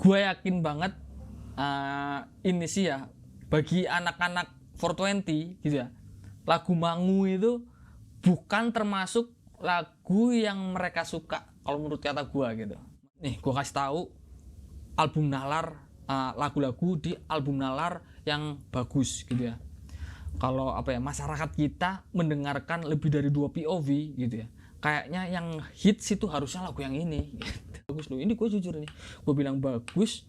gue yakin banget ini sih ya, bagi anak-anak 420 gitu ya, lagu Mangu itu bukan termasuk lagu yang mereka suka kalau menurut kata gue gitu. Nih gue kasih tahu album Nalar, lagu-lagu di album Nalar yang bagus gitu ya. Kalau apa ya, masyarakat kita mendengarkan lebih dari 2 POV gitu ya, kayaknya yang hits itu harusnya lagu yang ini gitu. Bagus loh, ini gue jujur nih, gue bilang bagus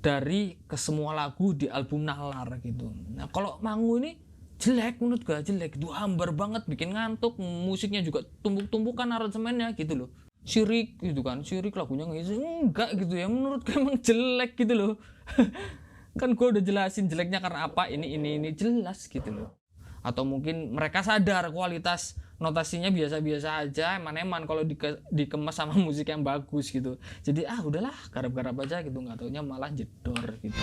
dari ke semua lagu di album Nalar gitu. Nah kalau Mangu ini jelek, menurut gue jelek, itu hambar banget, bikin ngantuk, musiknya juga tumbuk-tumbukan aransemennya gitu loh. Syirik gitu kan, Syirik lagunya enggak gitu ya, menurut gue emang jelek gitu loh. Kan gue udah jelasin jeleknya karena apa, ini jelas gitu loh. Atau mungkin mereka sadar kualitas notasinya biasa-biasa aja, eman-eman kalau dikemas sama musik yang bagus gitu. Jadi udahlah, garap-garap aja gitu, nggak taunya malah jedor gitu.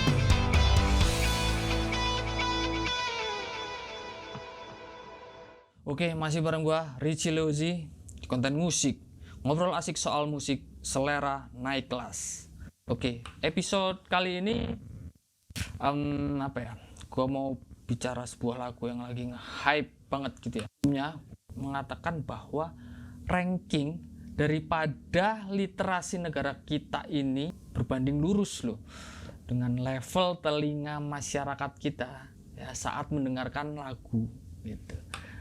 Oke, masih bareng gua Richie Leozi di konten musik. Ngobrol asik soal musik, selera naik kelas. Oke, episode kali ini apa ya? Gua mau bicara sebuah lagu yang lagi nge-hype banget gitu ya. Sebelumnya mengatakan bahwa ranking daripada literasi negara kita ini berbanding lurus loh dengan level telinga masyarakat kita ya saat mendengarkan lagu gitu.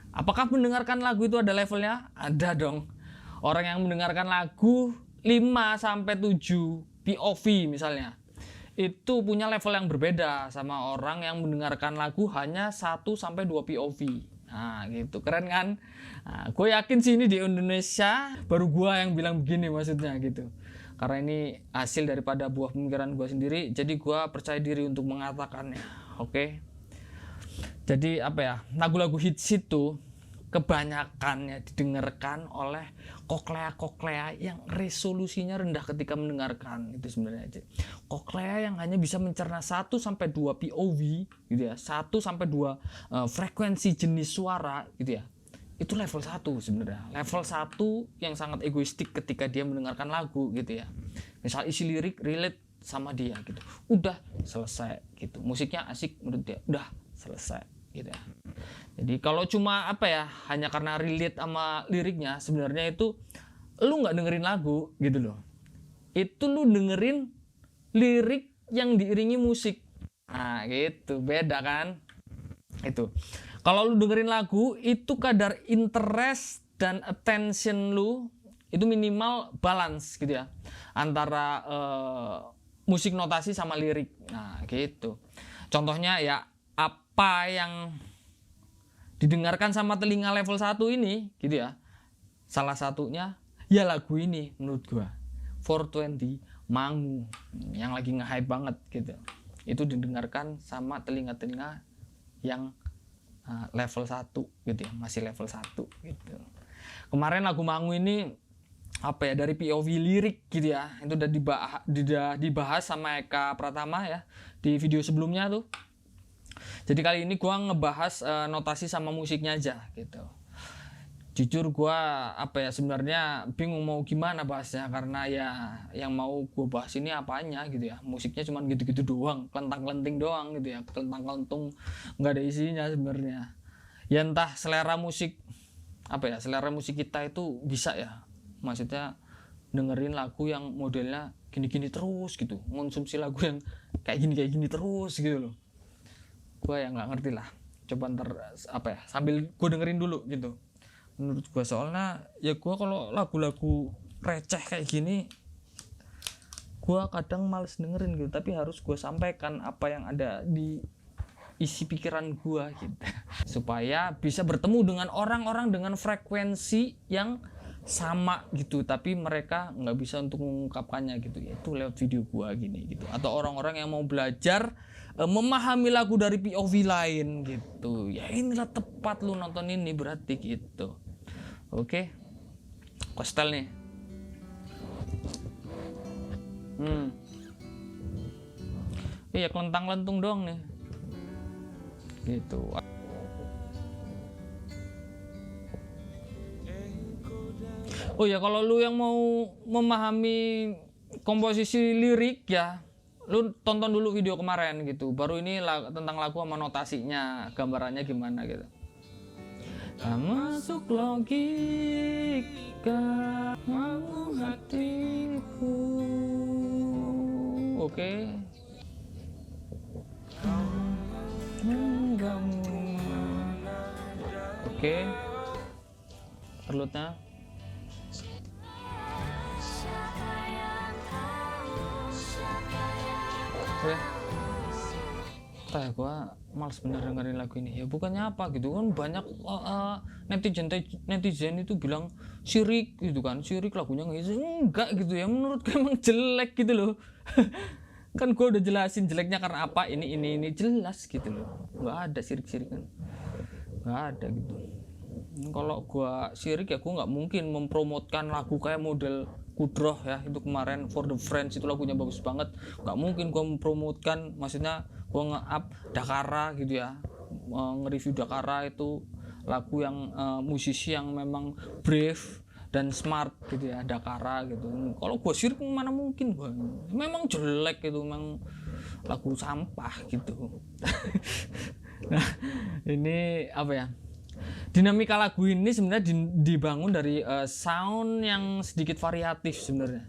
Apakah mendengarkan lagu itu ada levelnya? Ada dong. Orang yang mendengarkan lagu 5-7 POV misalnya, itu punya level yang berbeda sama orang yang mendengarkan lagu hanya 1-2 POV. Nah gitu, keren kan? Nah, gue yakin sih ini di Indonesia baru gue yang bilang begini maksudnya gitu. Karena ini hasil daripada buah pemikiran gue sendiri, jadi gue percaya diri untuk mengatakannya. Oke. Jadi apa ya, lagu-lagu hits itu kebanyakannya didengarkan oleh koklea-koklea yang resolusinya rendah ketika mendengarkan. Itu sebenarnya koklea yang hanya bisa mencerna 1-2 POV gitu ya, 1-2 frekuensi jenis suara gitu ya. Itu level 1 sebenarnya. Level 1 yang sangat egoistik ketika dia mendengarkan lagu gitu ya. Misal isi lirik relate sama dia gitu, udah selesai gitu. Musiknya asik menurut dia, udah selesai gitu ya. Jadi kalau cuma apa ya, hanya karena relate sama liriknya, sebenarnya itu lu nggak dengerin lagu gitu loh. Itu lu dengerin lirik yang diiringi musik. Nah gitu, beda kan? Itu. Kalau lu dengerin lagu, itu kadar interest dan attention lu itu minimal balance gitu ya, antara musik notasi sama lirik. Nah gitu. Contohnya ya, apa yang didengarkan sama telinga level 1 ini gitu ya, salah satunya ya lagu ini menurut gua, 420 Mangu yang lagi nge-hype banget gitu. Itu didengarkan sama telinga-telinga yang level 1 gitu ya, masih level 1 gitu. Kemarin lagu Mangu ini apa ya, dari POV lirik gitu ya, itu udah dibahas sama Eka Pratama ya di video sebelumnya tuh. Jadi kali ini gue ngebahas notasi sama musiknya aja gitu. Jujur gue apa ya, sebenarnya bingung mau gimana bahasnya, karena ya yang mau gue bahas ini apanya gitu ya. Musiknya cuma gitu-gitu doang, kelentang-kelenting doang gitu ya, kelentang-kelentung, nggak ada isinya sebenarnya. Ya entah selera musik apa ya, selera musik kita itu bisa ya, maksudnya dengerin lagu yang modelnya gini-gini terus gitu, konsumsi lagu yang kayak gini terus gitu loh. Gue yang nggak ngerti lah, coba ntar apa ya, sambil gue dengerin dulu gitu. Menurut gue soalnya ya, gue kalau lagu-lagu receh kayak gini gue kadang males dengerin gitu, tapi harus gue sampaikan apa yang ada di isi pikiran gue gitu, supaya bisa bertemu dengan orang-orang dengan frekuensi yang sama gitu, tapi mereka nggak bisa untuk mengungkapkannya gitu ya. Itu lewat video gua gini gitu, atau orang-orang yang mau belajar memahami lagu dari POV lain gitu ya, inilah tepat lu nonton ini berarti gitu. Oke, Kostel nih. Iya, kelentang-lentung doang nih gitu. Oh ya, kalau lu yang mau memahami komposisi lirik ya, lu tonton dulu video kemarin gitu, baru ini tentang lagu sama notasinya, gambarannya gimana gitu. Masuk logika mau hatiku. Oke. Oke. Perlutnya. Oke. Kayak gue males bener dengerin lagu ini. Ya bukannya apa gitu kan, banyak netizen itu bilang syirik gitu kan, syirik lagunya enggak gitu ya, menurut gue emang jelek gitu loh. Kan gue udah jelasin jeleknya karena apa, ini jelas gitu loh, nggak ada sirik-sirik kan, nggak ada gitu. Kalau gue syirik ya gue nggak mungkin mempromotkan lagu kayak model Kudroh ya, itu kemarin For the Friends itu lagunya bagus banget, nggak mungkin gue mempromotkan, maksudnya gue nge-up Dakara gitu ya, nge-review Dakara itu lagu yang musisi yang memang brave dan smart gitu ya, Dakara gitu. Kalau gue syirik mana mungkin, gue memang jelek gitu, memang lagu sampah gitu. Nah ini apa ya, dinamika lagu ini sebenarnya dibangun dari sound yang sedikit variatif sebenarnya.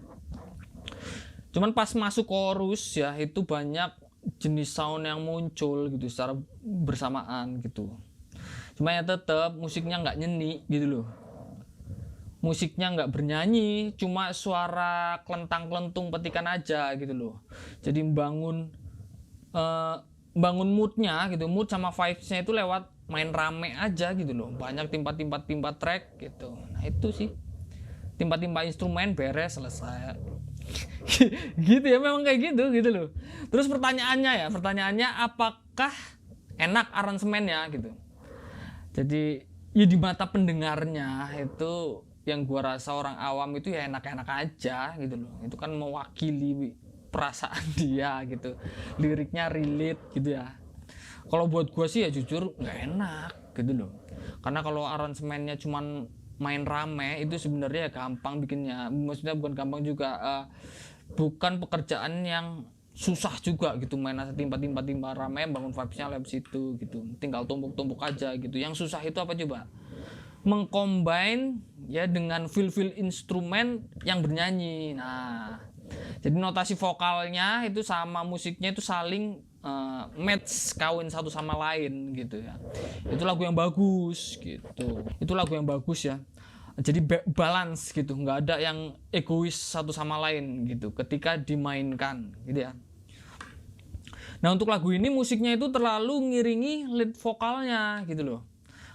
Cuman pas masuk chorus ya, itu banyak jenis sound yang muncul gitu secara bersamaan gitu. Cuma ya tetap musiknya nggak nyeni gitu loh. Musiknya nggak bernyanyi, cuma suara kelentang-kelentung petikan aja gitu loh. Jadi bangun moodnya gitu, mood sama vibes-nya itu lewat main rame aja gitu loh. Banyak timpa track gitu. Nah itu sih, timpa instrumen beres selesai. Gitu ya, memang kayak gitu loh. Terus pertanyaannya apakah enak aransemennya gitu. Jadi ya di mata pendengarnya itu, yang gua rasa orang awam itu ya enak-enak aja gitu loh. Itu kan mewakili perasaan dia gitu, liriknya relate gitu ya. Kalau buat gua sih ya jujur nggak enak gitu loh, karena kalau aransemennya cuman main rame itu sebenarnya gampang bikinnya, maksudnya bukan gampang juga, bukan pekerjaan yang susah juga gitu, main timpa rame bangun vibesnya lewat situ gitu, tinggal tumpuk aja gitu. Yang susah itu apa coba, mengcombine ya dengan feel instrumen yang bernyanyi. Nah jadi notasi vokalnya itu sama musiknya itu saling match, kawin satu sama lain gitu ya. Itu lagu yang bagus gitu, itu lagu yang bagus ya. Jadi balance gitu, nggak ada yang egois satu sama lain gitu ketika dimainkan gitu ya. Nah untuk lagu ini musiknya itu terlalu ngiringi lead vokalnya gitu loh,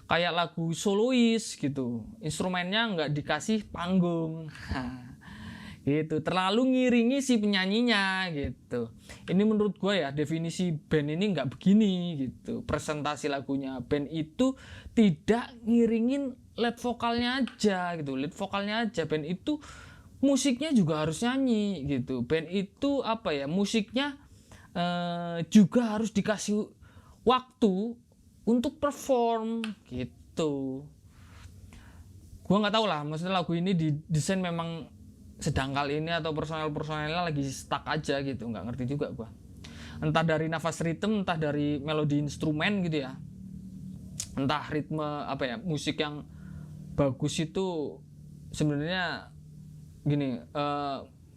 kayak lagu solois gitu, instrumennya nggak dikasih panggung. Gitu, terlalu ngiringi si penyanyinya gitu. Ini menurut gue ya, definisi band ini nggak begini gitu. Presentasi lagunya band itu tidak ngiringin lead vokalnya aja gitu, lead vokalnya aja. Band itu musiknya juga harus nyanyi gitu. Band itu apa ya, musiknya juga harus dikasih waktu untuk perform gitu. Gue nggak tahu lah, maksudnya lagu ini didesain memang sedangkal ini atau personelnya lagi stuck aja gitu, nggak ngerti juga gua, entah dari nafas ritme, entah dari melodi instrumen gitu ya, entah ritme apa ya, musik yang bagus itu sebenarnya gini,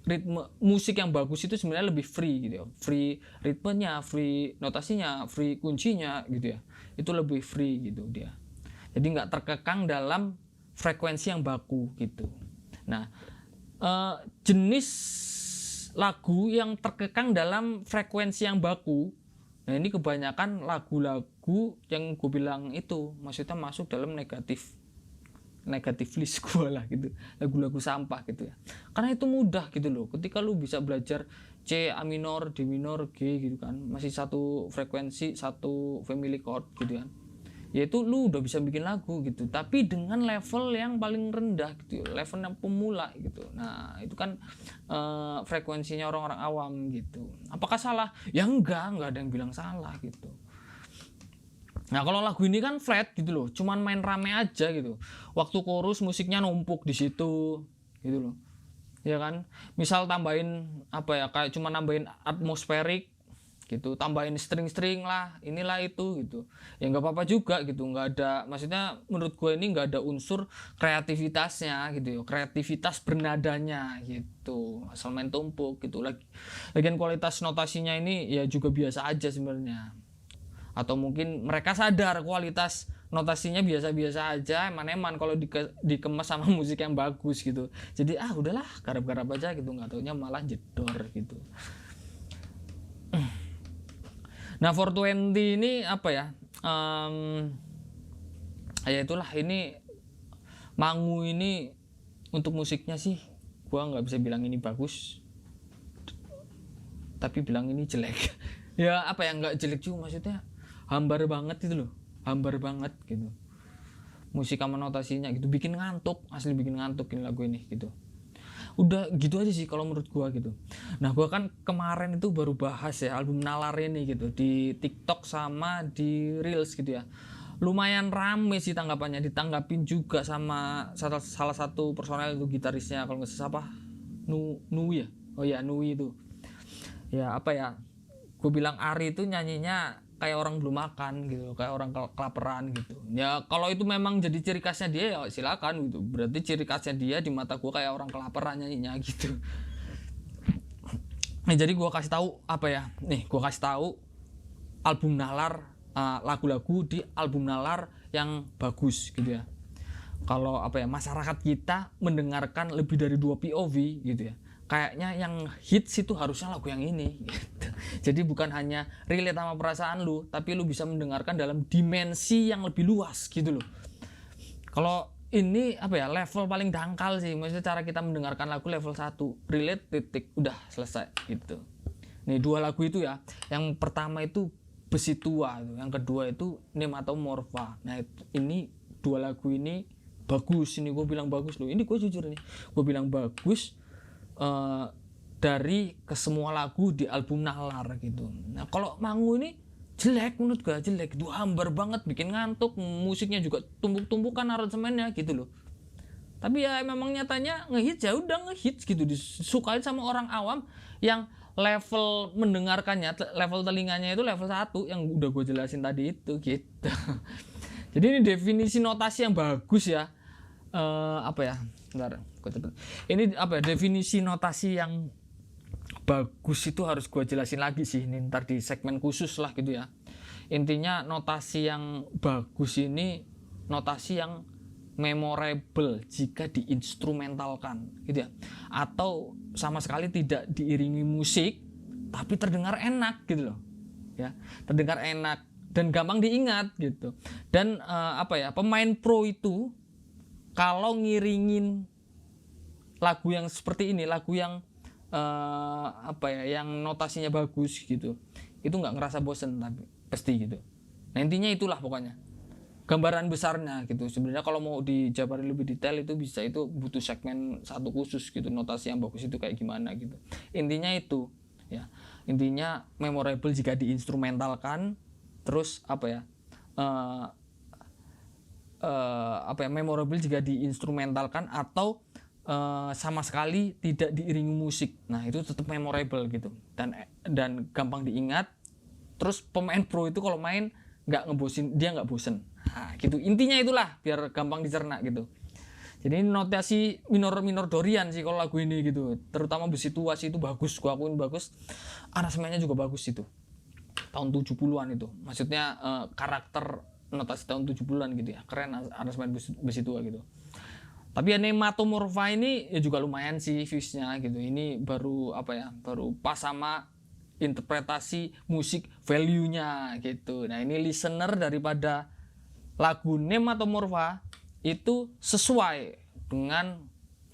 ritme musik yang bagus itu sebenarnya lebih free gitu ya, free ritmenya, free notasinya, free kuncinya gitu ya, itu lebih free gitu dia, jadi nggak terkekang dalam frekuensi yang baku gitu. Nah jenis lagu yang terkekang dalam frekuensi yang baku, nah ini kebanyakan lagu-lagu yang gue bilang itu, maksudnya masuk dalam negatif list gue lah gitu, lagu-lagu sampah gitu ya, karena itu mudah gitu loh, ketika lu bisa belajar C, A minor, D minor, G gitu kan, masih satu frekuensi, satu family chord gitu kan, yaitu lu udah bisa bikin lagu gitu, tapi dengan level yang paling rendah gitu, level yang pemula gitu. Nah itu kan frekuensinya orang-orang awam gitu. Apakah salah? Ya enggak ada yang bilang salah gitu. Nah kalau lagu ini kan flat gitu loh, cuman main rame aja gitu, waktu chorus musiknya numpuk di situ gitu loh. ya kan. Misal tambahin apa ya, kayak cuma nambahin atmosferik gitu, tambahin string-string lah, inilah itu gitu, ya nggak apa-apa juga gitu, nggak ada, maksudnya menurut gue ini nggak ada unsur kreativitasnya gitu ya, kreativitas bernadanya gitu, asal main tumpuk gitu. Lagian kualitas notasinya ini ya juga biasa aja sebenarnya, atau mungkin mereka sadar kualitas notasinya biasa-biasa aja, eman-eman kalau dikemas sama musik yang bagus gitu, jadi udahlah garap-garap aja gitu, nggak taunya malah jedor gitu. Nah 420 ini apa ya, ya itulah, ini Mangu ini untuk musiknya sih gua nggak bisa bilang ini bagus, tapi bilang ini jelek. Ya apa ya, nggak jelek juga, maksudnya hambar banget itu loh, hambar banget gitu musik sama notasinya gitu, bikin ngantuk, asli bikin ngantuk ini lagu ini gitu. Udah gitu aja sih kalau menurut gua gitu. Nah gua kan kemarin itu baru bahas ya album Nalar ini gitu di TikTok sama di Reels gitu ya, lumayan rame sih tanggapannya, ditanggapin juga sama salah satu personel itu, gitarisnya kalau nggak salah apa, Nui ya, oh ya Nui itu ya, apa ya, gue bilang Ari itu nyanyinya kayak orang belum makan gitu, kayak orang kelaparan gitu. Ya kalau itu memang jadi ciri khasnya dia ya silakan gitu. Berarti ciri khasnya dia di mata gue kayak orang kelaparan nyanyinya gitu. Nih jadi gue kasih tahu apa ya? Nih gue kasih tahu album Nalar, lagu-lagu di album Nalar yang bagus gitu ya. Kalau apa ya, masyarakat kita mendengarkan lebih dari 2 POV gitu ya, kayaknya yang hits itu harusnya lagu yang ini gitu. Jadi bukan hanya relate sama perasaan lu, tapi lu bisa mendengarkan dalam dimensi yang lebih luas gitu loh. Kalau ini apa ya, level paling dangkal sih, maksudnya cara kita mendengarkan lagu level 1, relate titik, udah selesai gitu. Nih 2 lagu itu ya, yang pertama itu Besi Tua, yang kedua itu Nematomorpha. Nah ini 2 lagu ini bagus, ini gue bilang bagus loh, ini gue jujur nih, gue bilang bagus dari ke semua lagu di album Nalar gitu. Nah kalau Mangu ini jelek, menurut gue jelek, itu hambar banget, bikin ngantuk, musiknya juga tumpuk-tumpukan aransemennya gitu loh. Tapi ya memang nyatanya ngehits, ya udah ngehits gitu, disukain sama orang awam yang level mendengarkannya, level telinganya itu level 1 yang udah gue jelasin tadi itu gitu. Jadi ini definisi notasi yang bagus ya. Apa ya? Bentar, ini apa ya, definisi notasi yang bagus itu harus gue jelasin lagi sih, ini ntar di segmen khusus lah gitu ya. Intinya notasi yang bagus ini notasi yang memorable jika diinstrumentalkan gitu ya, atau sama sekali tidak diiringi musik tapi terdengar enak gitu loh ya, terdengar enak dan gampang diingat gitu. Dan apa ya, pemain pro itu kalau ngiringin lagu yang seperti ini, lagu yang apa ya, yang notasinya bagus gitu, itu nggak ngerasa bosen tapi pasti gitu. Nah intinya itulah pokoknya gambaran besarnya gitu. Sebenarnya kalau mau dijabarin lebih detail itu bisa, itu butuh segmen satu khusus gitu, notasi yang bagus itu kayak gimana gitu. Intinya itu ya, intinya memorable jika diinstrumentalkan, terus apa ya, apa ya, memorable jika diinstrumentalkan atau sama sekali tidak diiringi musik. Nah itu tetap memorable gitu, dan gampang diingat. Terus pemain pro itu kalau main nggak ngebosin, dia nggak bosen. Nah gitu, intinya itulah biar gampang dicerna gitu. Jadi notasi minor Dorian sih kalau lagu ini gitu, terutama Besi Tua sih itu bagus, gua akuin bagus. Aransemennya juga bagus itu, tahun 70-an itu, maksudnya karakter notasi tahun 70-an gitu ya, keren aransemen Besi Tua gitu. Tapi ya Nematomorpha ini ya juga lumayan sih views-nya gitu. Ini baru apa ya, baru pas sama interpretasi musik value-nya gitu. Nah ini listener daripada lagu Nematomorpha itu sesuai dengan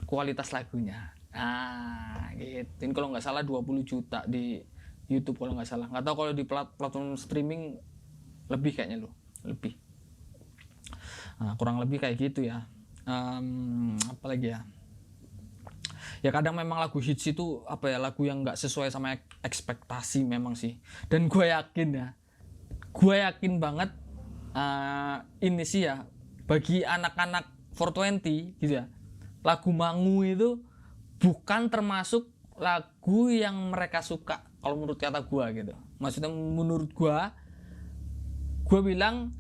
kualitas lagunya. Nah gitu. Ini kalau nggak salah 20 juta di YouTube kalau nggak salah. Nggak tahu kalau di platform streaming lebih kayaknya loh, lebih. Nah, kurang lebih kayak gitu ya. Apalagi ya, ya kadang memang lagu hits itu apa ya, lagu yang nggak sesuai sama ekspektasi memang sih. Dan gue yakin banget ini sih ya, bagi anak-anak 420 gitu ya, lagu Mangu itu bukan termasuk lagu yang mereka suka kalau menurut kata gua gitu. Maksudnya menurut gua bilang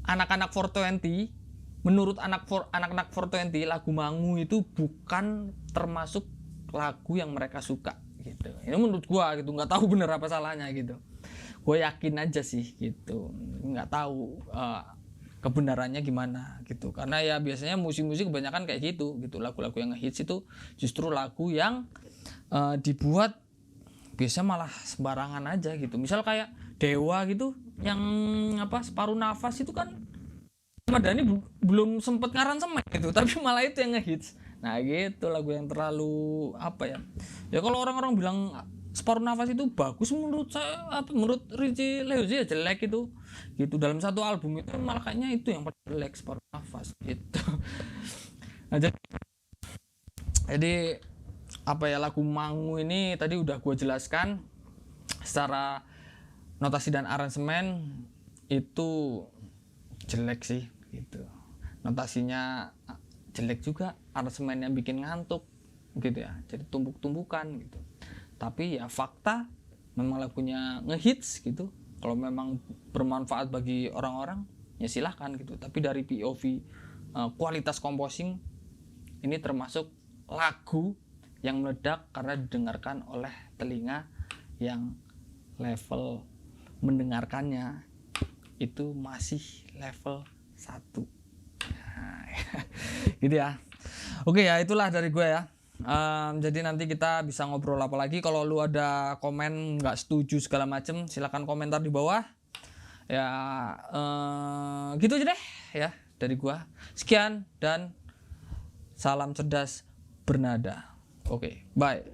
anak-anak 420, menurut anak-anak 420 lagu Mangu itu bukan termasuk lagu yang mereka suka gitu. Ini menurut gua gitu, nggak tahu bener apa salahnya gitu. Gue yakin aja sih gitu, nggak tahu kebenarannya gimana gitu, karena ya biasanya musik-musik kebanyakan kayak gitu lagu-lagu yang hits itu justru lagu yang dibuat biasanya malah sembarangan aja gitu. Misal kayak Dewa gitu yang Separuh Nafas itu kan Ahmad Dhani belum sempet ngaransemen gitu, tapi malah itu yang ngehits. Nah gitu, lagu yang terlalu ya kalau orang-orang bilang Separuh Nafas itu bagus, menurut saya menurut Richie Leozi ya jelek itu gitu. Dalam satu album itu malah kayaknya itu yang paling jelek, Separuh Nafas gitu. Nah, jadi lagu Mangu ini tadi udah gue jelaskan secara notasi dan aransemen itu jelek sih gitu. Notasinya jelek juga, aransemennya bikin ngantuk gitu ya, jadi tumbuk-tumbukan gitu. Tapi ya fakta memang lagunya ngehits gitu. Kalau memang bermanfaat bagi orang-orang ya silahkan gitu. Tapi dari POV kualitas composing ini termasuk lagu yang meledak karena didengarkan oleh telinga yang level mendengarkannya itu masih level 1. Nah, gitu ya. Oke ya, itulah dari gue ya. Jadi nanti kita bisa ngobrol apa lagi. Kalau lu ada komen nggak setuju segala macem, silakan komentar di bawah ya. Gitu aja deh ya dari gue. Sekian dan salam cerdas bernada. Oke, bye.